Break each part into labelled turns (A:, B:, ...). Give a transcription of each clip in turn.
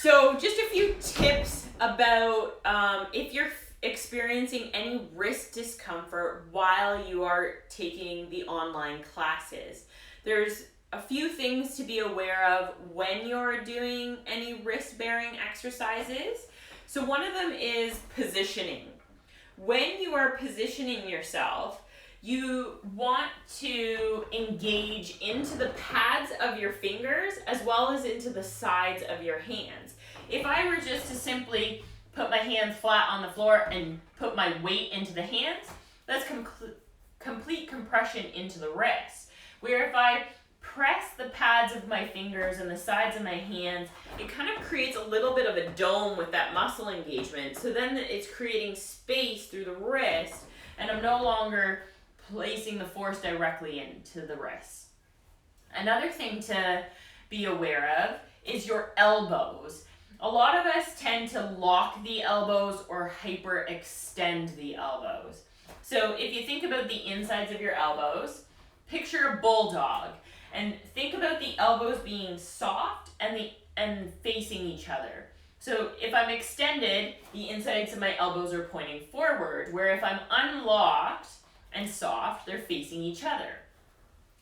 A: So just a few tips about if you're experiencing any wrist discomfort while you are taking the online classes. There's a few things to be aware of when you're doing any wrist bearing exercises. So one of them is positioning. When you are positioning yourself, you want to engage into the pads of your fingers as well as into the sides of your hands. If I were just to simply put my hands flat on the floor and put my weight into the hands, that's complete compression into the wrist. Where if I press the pads of my fingers and the sides of my hands, it kind of creates a little bit of a dome with that muscle engagement. So then it's creating space through the wrist, and I'm no longer placing the force directly into the wrist. Another thing to be aware of is your elbows. A lot of us tend to lock the elbows or hyperextend the elbows. So if you think about the insides of your elbows, picture a bulldog and think about the elbows being soft and facing each other. So if I'm extended, the insides of my elbows are pointing forward, where if I'm unlocked and soft, they're facing each other.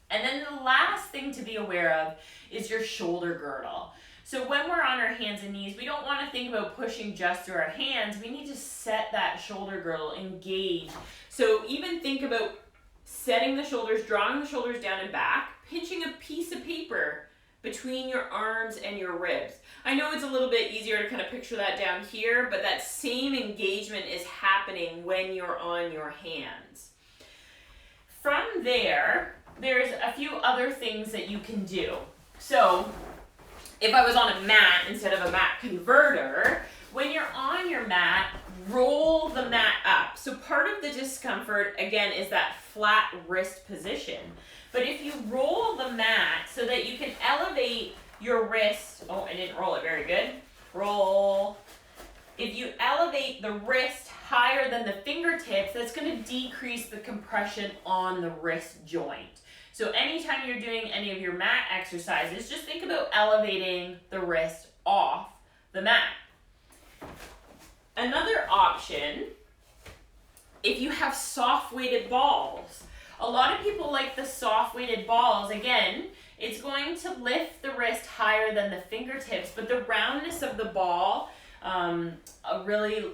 A: And then the last thing to be aware of is your shoulder girdle. So when we're on our hands and knees, we don't want to think about pushing just through our hands. We need to set that shoulder girdle, engage. So even think about setting the shoulders, drawing the shoulders down and back, pinching a piece of paper between your arms and your ribs. I know it's a little bit easier to kind of picture that down here, but that same engagement is happening when you're on your hands. From there, there's a few other things that you can do. So if I was on a mat instead of a mat converter, when you're on your mat, roll the mat up. So part of the discomfort, again, is that flat wrist position. But if you roll the mat so that you can elevate your wrist, oh, I didn't roll it very good. Roll. If you elevate the wrist higher than the fingertips, that's going to decrease the compression on the wrist joint. So anytime you're doing any of your mat exercises, just think about elevating the wrist off the mat. Another option, if you have soft weighted balls. A lot of people like the soft weighted balls. Again, it's going to lift the wrist higher than the fingertips, but the roundness of the ball really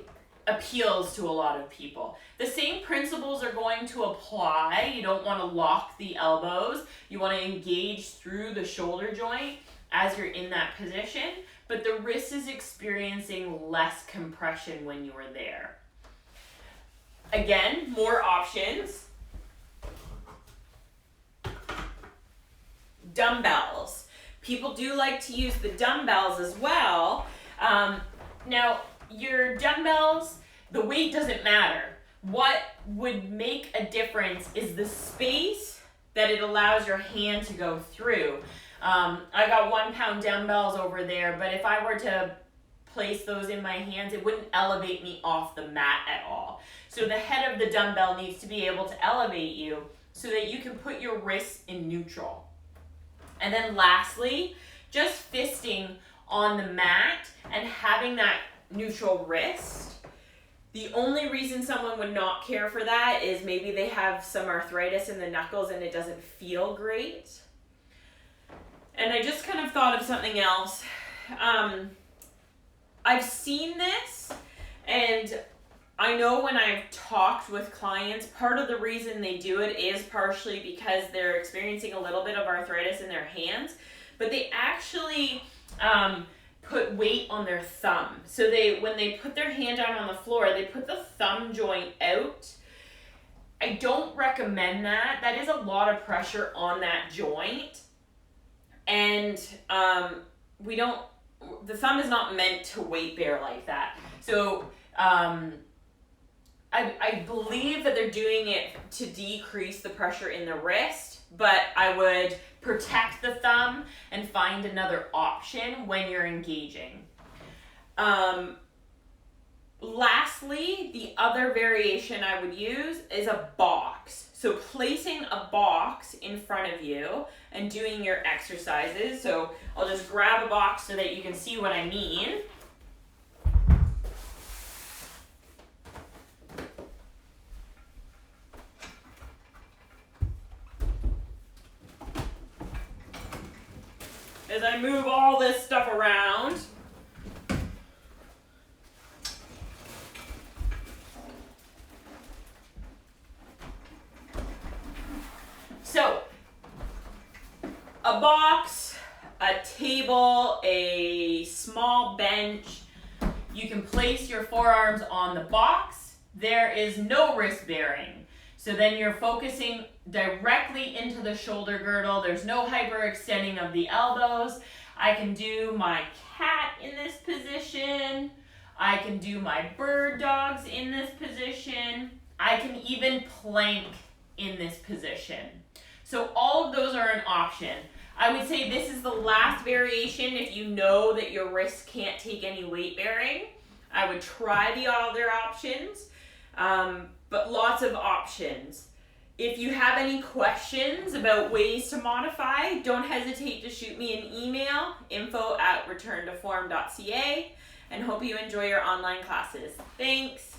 A: appeals to a lot of people. The same principles are going to apply. You don't want to lock the elbows. You want to engage through the shoulder joint as you're in that position, but the wrist is experiencing less compression when you are there. Again, more options. Dumbbells. People do like to use the dumbbells as well. Now, your dumbbells, the weight doesn't matter. What would make a difference is the space that it allows your hand to go through. I got 1 pound dumbbells over there, but if I were to place those in my hands, it wouldn't elevate me off the mat at all. So the head of the dumbbell needs to be able to elevate you so that you can put your wrists in neutral. And then lastly, just fisting on the mat and having that neutral wrist. The only reason someone would not care for that is maybe they have some arthritis in the knuckles and it doesn't feel great. And I just kind of thought of something else. I've seen this, and I know when I've talked with clients, part of the reason they do it is partially because they're experiencing a little bit of arthritis in their hands, but they actually put weight on their thumb. So when they put their hand down on the floor, they put the thumb joint out. I don't recommend that. That is a lot of pressure on that joint. And the thumb is not meant to weight bear like that. So I believe that they're doing it to decrease the pressure in the wrist, but I would protect the thumb and find another option when you're engaging. Lastly, the other variation I would use is a box. So placing a box in front of you and doing your exercises. So I'll just grab a box so that you can see what I mean. As I move all this stuff around. So, a box, a table, a small bench. You can place your forearms on the box. There is no wrist bearing. So then you're focusing directly into the shoulder girdle. There's no hyperextending of the elbows. I can do my cat in this position. I can do my bird dogs in this position. I can even plank in this position. So all of those are an option. I would say this is the last variation if you know that your wrists can't take any weight bearing. I would try the other options. But lots of options. If you have any questions about ways to modify, don't hesitate to shoot me an email, info@returntoform.ca, and hope you enjoy your online classes. Thanks.